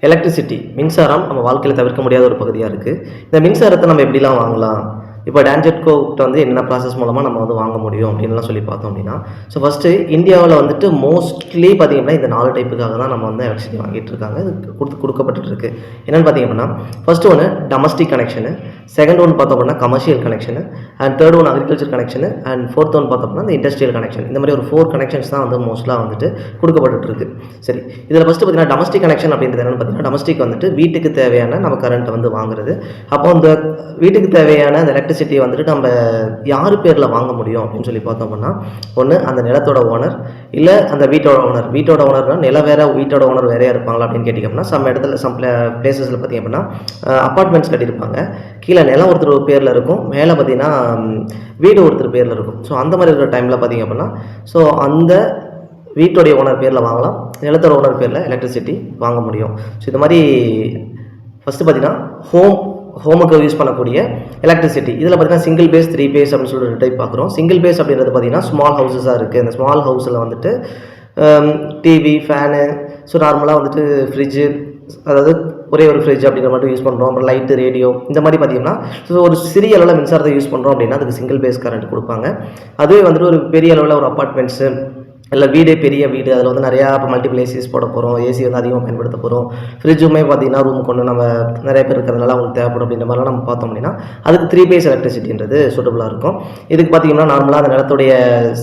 Electricity மின்சாரம் நம்ம வாழ்க்கையில் தவிர்க்க முடியாத ஒரு பகுதியாக இருக்குது. இந்த மின்சாரத்தை நம்ம எப்படிலாம் வாங்கலாம்? இப்போ டான்ஜெட்கோகிட்ட வந்து என்ன ப்ராசஸ் மூலமாக நம்ம வந்து வாங்க முடியும் அப்படின்லாம் சொல்லி பார்த்தோம் அப்படின்னா, ஸோ ஃபஸ்ட்டு இந்தியாவில் வந்துட்டு மோஸ்ட்லி பார்த்திங்கன்னா இந்த 4 டைப்புக்காக தான் நம்ம வந்து எலக்ட்ரிசிட்டி வாங்கிட்டு இருக்காங்க. இது கொடுக்கப்பட்டு இருக்கு. என்னென்னு பார்த்திங்க அப்படின்னா, ஃபஸ்ட்டு ஒன்று டொமஸ்டிக் கனெக்ஷனு, செகண்ட் ஒன் பார்த்தோம் அப்படின்னா commercial connection, and third one agriculture connection, and fourth one பார்த்தோம் அப்படின்னா இந்த இண்டஸ்ட்ரியல் கனெக்ஷன். இந்த மாதிரி ஒரு 4 கனெக்ஷன்ஸ் தான் வந்து மோஸ்ட்லாக வந்துட்டு கொடுக்கப்பட்டு இருக்கு. சரி, இதில் ஃபஸ்ட்டு பார்த்தீங்கன்னா டொமஸ்டிக் கனெக்ஷன் அப்படின்றது என்னென்னு பார்த்தீங்கன்னா, டொமஸ்டிக் வந்துட்டு வீட்டுக்கு தேவையான நம்ம கரண்ட்டை வந்து வாங்குறது. அப்போ அந்த வீட்டுக்கு தேவையான அந்த எலக்ட்ரிசிட்டி வந்துட்டு நம்ம யார் பேரில் வாங்க முடியும் அப்படின்னு சொல்லி பார்த்தோம் அப்படின்னா, ஒன்று அந்த நிலத்தோட ஓனர், இல்லை அந்த வீட்டோட ஓனர். வீட்டோட ஓனர்னா நிலம் வேற, வீட்டோட ஓனர் வேறையாக இருப்பாங்களா அப்படின்னு கேட்டிங்க அப்படின்னா, சம் இடத்துல சம் பிளேசஸில் பார்த்திங்க அப்படின்னா அப்பார்ட்மெண்ட்ஸ் கட்டியிருப்பாங்க. கீழே நிலம் ஒருத்தர் பேரில் இருக்கும், மேலே பார்த்திங்கன்னா வீடு ஒருத்தர் பேரில் இருக்கும். ஸோ அந்த மாதிரி இருக்கிற டைமில் பார்த்திங்க அப்படின்னா, ஸோ அந்த வீட்டுடைய ஓனர் பேரில் வாங்கலாம், நிலத்தோட ஓனர் பேரில் எலக்ட்ரிசிட்டி வாங்க முடியும். ஸோ இது மாதிரி ஃபஸ்ட்டு பார்த்திங்கன்னா ஹோமுக்கு யூஸ் பண்ணக்கூடிய எலக்ட்ரிசிட்டி. இதில் பார்த்தீங்கன்னா சிங்கிள் பேஸ், 3 பேஸ் அப்படின்னு சொல்லிட்டு டைப் பார்க்குறோம். சிங்கிள் பேஸ் அப்படின்றது பார்த்தீங்கன்னா ஸ்மால் ஹவுஸஸாக இருக்குது. இந்த ஸ்மால் ஹவுஸில் வந்துட்டு டிவி, ஃபேனு, ஸோ நார்மலாக வந்துட்டு ஃப்ரிட்ஜு, அதாவது ஒரே ஒரு ஃப்ரிட்ஜ் அப்படிங்கிற மட்டும் யூஸ் பண்ணுறோம். அப்புறம் லைட்டு, ரேடியோ, இந்த மாதிரி பார்த்தீங்கன்னா ஸோ ஒரு சிறிய அளவில் மின்சாரத்தை யூஸ் பண்ணுறோம் அப்படின்னா அதுக்கு சிங்கிள் பேஸ் கரண்ட் கொடுப்பாங்க. அதுவே வந்துட்டு ஒரு பெரிய அளவில் ஒரு அப்பார்ட்மெண்ட்ஸு இல்லை வீடே பெரிய வீடு, அதில் வந்து நிறையா இப்போ மல்டிபிள் ஏசிஸ் போட போகிறோம், ஏசி வந்து அதிகமாக பயன்படுத்த போகிறோம். ஃப்ரிட்ஜுமே பார்த்திங்கன்னா ரூமுக்கு ஒன்று நம்ம நிறைய பேர் இருக்கிறதுனால அவங்களுக்கு தேவைப்படும் அப்படின்ற மாதிரிலாம் நம்ம பார்த்தோம் அப்படின்னா அதுக்கு 3 பேஸ் எலக்ட்ரிசிட்டின்றது சூட்டபுளாக இருக்கும். இதுக்கு பார்த்திங்கன்னா நார்மலாக அந்த நிலத்துடைய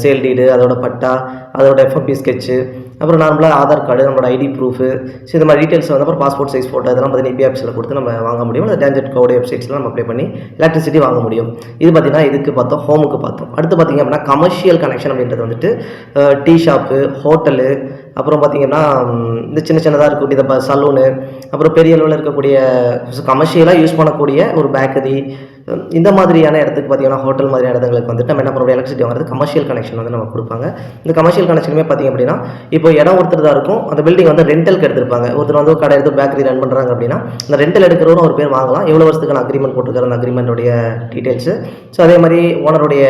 சேல் டீடு, அதோட பட்டா, அதோட எஃப்எம்பி ஸ்கெட்சு, அப்புறம் நார்மலாக ஆதார் கார்டு, நம்மளோட ஐடி ப்ரூஃபு, ஸோ இந்த மாதிரி டீட்டெயில்ஸ் வந்து அப்புறம் பாஸ்போர்ட் சைஸ் ஃபோட்டோ இதெல்லாம் பார்த்தீங்கன்னா இபிஆஃபிஸில் கொடுத்து நம்ம வாங்க முடியும். அந்த டான்ஜெட்கோட வெப்சைட்ஸ்லாம் நம்ம அப்ளை பண்ணி எலக்ட்ரிசிட்டி வாங்க முடியும். இது பார்த்திங்கன்னா இதுக்கு பார்த்தோம், ஹோமுக்கு பார்த்தோம். அடுத்து பார்த்திங்க அப்படின்னா கமர்ஷியல் கனெக்ஷன் அப்படின்றது வந்துட்டு டீ ஷாப்பு, ஹோட்டலு, அப்புறம் பார்த்திங்கன்னா இந்த சின்னதாக இருக்கக்கூடிய இந்த சலூனு, அப்புறம் பெரிய அளவில் இருக்கக்கூடிய கமர்ஷியலாக யூஸ் பண்ணக்கூடிய ஒரு பேக்கரி, இந்த மாதிரியான இடத்துக்கு பார்த்திங்கன்னா ஹோட்டல் மாதிரியான இடங்களுக்கு வந்துட்டு நம்ம என்ன பண்ண எலக்ட்ரிசிட்டி வாங்குறது கமர்ஷியல் கனெக்ஷன் வந்து நம்ம கொடுப்பாங்க. இந்த கமர்ஷியல் கனெக்ஷனுமே பார்த்திங்க அப்படின்னா இப்போ இடம் ஒருத்தர் தான் இருக்கும், அந்த பில்டிங் வந்து ரெண்டலுக்கு எடுத்திருப்பாங்க. ஒருத்தர் வந்து கடை எடுத்து பேக்கரி ரன் பண்ணுறாங்க அப்படின்னா அந்த ரெண்டல் எடுக்கிறவரும் ஒரு பேர் வாங்கலாம். எவ்வளோ வருஷத்துக்கான அக்ரிமெண்ட் போட்டிருக்காரு, அந்த அக்ரிமெண்ட்டுடைய டீட்டெயில்ஸு. ஸோ அதே மாதிரி ஓனருடைய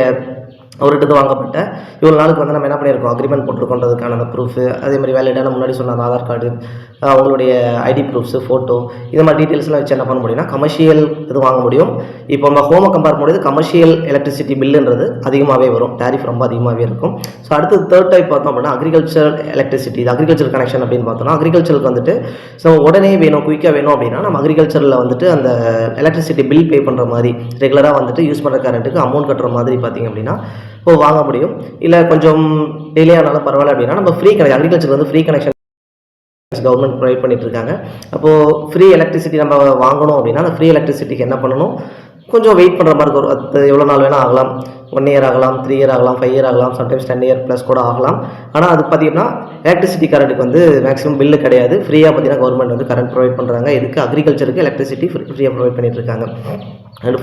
அவர்கிட்ட வாங்கப்பட்ட இவ்வளோ நாளுக்கு வந்து நம்ம என்ன பண்ணியிருக்கோம், அக்ரிமெண்ட் போட்டிருக்கோன்றதுக்கான அந்த ப்ரூஃபு, அதே மாதிரி வேலிடான முன்னாடி சொன்ன அந்த ஆதார் கார்டு, அவங்களுடைய ஐடி ப்ரூஃப்ஸு, ஃபோட்டோ, இது மாதிரி டீட்டெயில்ஸ்லாம் வச்சு என்ன பண்ண முடியும்னா கமர்ஷியல் இது வாங்க முடியும். இப்போ நம்ம ஹோமை கம்பேர் பண்ணும்போது கமர்ஷியல் எலக்ட்ரிசிட்டி பில்லுன்றது அதிகமாகவே வரும், டேரிஃப் ரொம்ப அதிகமாகவே இருக்கும். ஸோ அடுத்து தேர்ட் டைப் பார்த்தோம் அப்படின்னா அக்ரிகல்ச்சர் எலக்ட்ரிசிட்டி. இது அக்ரிகல்ச்சர் கனெக்ஷன் அப்படின்னு பார்த்தோம்னா அக்ரிகல்ச்சருக்கு வந்துட்டு ஸோ உடனே வேணும், குயிக்காக வேணும் அப்படின்னா நம்ம அக்ரிகல்ச்சரில் வந்துட்டு அந்த எலக்ட்ரிசிட்டி பில் பே பண்ணுற மாதிரி ரெகுலராக வந்துட்டு யூஸ் பண்ணுற கரண்ட்டுக்கு அமௌண்ட் கட்டுற மாதிரி பார்த்திங்க அப்படின்னா இப்போ வாங்க முடியும். இல்லை கொஞ்சம் டிலே ஆனாலும் பரவாயில்ல அப்படின்னா நம்ம ஃப்ரீ கனெக்ஷன், அக்ரிகல்ச்சர் வந்து ஃப்ரீ கனெக்ஷன் கவர்மெண்ட் ப்ரொவைட் பண்ணிட்டு இருக்காங்க. அப்போது ஃப்ரீ எலக்ட்ரிசிட்டி நம்ம வாங்கணும் அப்படின்னா அந்த ஃப்ரீ எலக்ட்ரிசிட்டிக்கு என்ன பண்ணணும், கொஞ்சம் வெயிட் பண்ணுற மாதிரி இருக்கும். அது எவ்வளோ நாள் வேணால் ஆகலாம், 1 இயர் ஆகலாம், 3 இயர் ஆகலாம், 5 இயர் ஆகலாம், சம்டைம்ஸ் 10 இயர் ப்ளஸ் கூட ஆகலாம். ஆனால் அது பார்த்திங்கன்னா எலக்ட்ரிசிட்டி கரண்ட்டுக்கு வந்து மேக்ஸிமம் பில்லு கிடையாது, ஃப்ரீயாக பார்த்திங்கன்னா கவர்மெண்ட் வந்து கரண்ட் ப்ரொவைட் பண்ணுறாங்க. இதுக்கு அக்ரிகல்ச்சருக்கு எலக்ட்ரிசிட்டி ஃப்ரீயாக ப்ரொவைட் பண்ணிட்டு இருக்காங்க. அண்ட்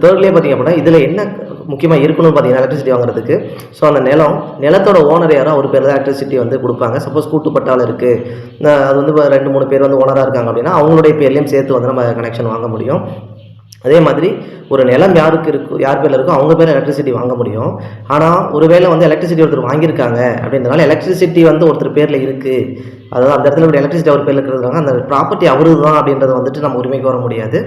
தேர்ட்லேயே பார்த்திங்க அப்படின்னா இதில் என்ன முக்கியமாக இருக்கணும்னு பார்த்தீங்கன்னா எலக்ட்ரிசிட்டி வாங்குறதுக்கு, ஸோ அந்த நிலத்தோட ஓனர் யாரோ அவர் பேர் தான் எலக்ட்ரிசிட்டி வந்து கொடுப்பாங்க. சப்போஸ் கூட்டுப்பட்டால் இருக்குது, அது வந்து 2-3 பேர் வந்து ஓனராக இருக்காங்க அப்படின்னா அவங்களுடைய பேர்லேயும் சேர்த்து வந்து நம்ம கனெக்ஷன் வாங்க முடியும். அதே மாதிரி ஒரு நிலம் யாருக்கு இருக்கும், யார் பேரில் இருக்கோ அவங்க பேர் எலக்ட்ரிசிட்டி வாங்க முடியும். ஆனால் ஒருவேளை வந்து எலக்ட்ரிசிட்டி ஒருத்தர் வாங்கியிருக்காங்க அப்படின்றனால எலக்ட்ரிசிட்டி வந்து ஒருத்தர் பேரில் இருக்குது, அதாவது அந்த இடத்துல ஒரு எலக்ட்ரிசிட்டி அவர் பேரில் இருக்கிறதுனால அந்த ப்ராப்பர்ட்டி அவரு தான் அப்படின்றத வந்துட்டு நம்ம உரிமைக்கு வர முடியாது.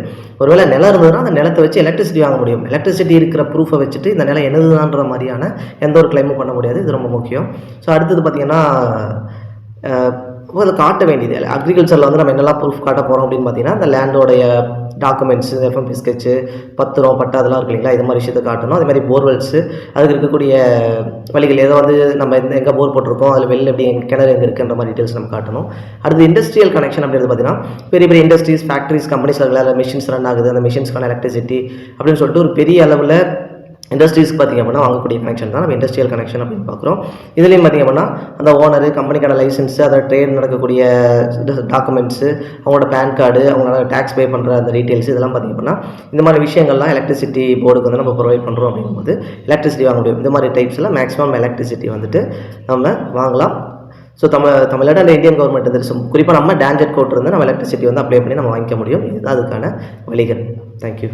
ஒருவேளை நிலம் இருந்ததுன்னா அந்த நிலத்தை வச்சு எலக்ட்ரிசிட்டி வாங்க முடியும். எலக்ட்ரிசிட்டி இருக்கிற ப்ரூஃபை வச்சுட்டு இந்த நிலம் என்னதுதான்ற மாதிரியான எந்த ஒரு கிளைமும் பண்ண முடியாது. இது ரொம்ப முக்கியம். ஸோ அடுத்தது பார்த்திங்கன்னா அதை காட்ட வேண்டியது அக்ரிகல்ச்சரில் வந்து நம்ம என்னெல்லாம் ப்ரூஃப் காட்ட போகிறோம் அப்படின்னு பார்த்தீங்கன்னா அந்த லேண்டோடைய டாக்குமெண்ட்ஸு, எஃப்எம்பி ஸ்கெட்சு, பத்திரம், பட்டா அதெல்லாம் இருக்கு இல்லைங்களா, இது மாதிரி விஷயத்தை காட்டணும். அதே மாதிரி போர்வெல்ஸு, அதுக்கு இருக்கக்கூடிய வழிகள் ஏதோ வந்து நம்ம எங்கே போர் போட்டிருக்கோம், அதில் வெளியில் எப்படி கிணறு எங்கே இருக்குன்ற மாதிரி டீட்டெயில்ஸ் நம்ம காட்டணும். அடுத்து இண்டஸ்ட்ரியல் கனெக்ஷன் அப்படின்றது பார்த்தீங்கன்னா பெரிய பெரிய இண்டஸ்ட்ரீஸ், ஃபேக்ட்ரிஸ், கம்பெனிஸ் அதில் மிஷின்ஸ் ரன் ஆகுது, அந்த மிஷின்ஸ்க்கான எலக்ட்ரிசிட்டி அப்படின்னு சொல்லிட்டு ஒரு பெரிய அளவில் இண்டஸ்ட்ரீஸ்க்கு பார்த்திங்க அப்படின்னா வாங்கக்கூடிய கனெக்ஷன் தான் நம்ம இண்டஸ்ட்ரியல் கனெக்ஷன் அப்படின்னு பார்க்குறோம். இதுலேயும் பார்த்திங்க அப்படின்னா அந்த ஓனரு, கம்பெனிக்கான லைசன்ஸு, அதை ட்ரேட் நடக்கக்கூடிய டாக்குமெண்ட்ஸு, அவங்களோட பேன் கார்டு, அவங்களோட டேக்ஸ் பே பண்ணுற அந்த டீட்டெயில்ஸ், இதெல்லாம் பார்த்திங்க அப்படின்னா இந்த மாதிரி விஷயங்கள்லாம் எலக்ட்ரிசிட்டி போர்டுக்கு வந்து நம்ம ப்ரொவைட் பண்ணுறோம் அப்படிங்கும்போது எலக்ட்ரிசிட்டி வாங்க முடியும். இந்த மாதிரி டைப்ஸில் மேக்ஸிமம் எலக்ட்ரிசிட்டி வந்துட்டு நம்ம வாங்கலாம். So Tamil Nadu and Indian government வந்து குறிப்பாக நம்ம டான்ஜெட்கோ இருந்து நம்ம எலக்ட்ரிசிட்டி வந்து அப்ளை பண்ணி நம்ம வாங்கிக்க முடியும். இதுதான் அதுக்கான வழிகள். தேங்க்யூ.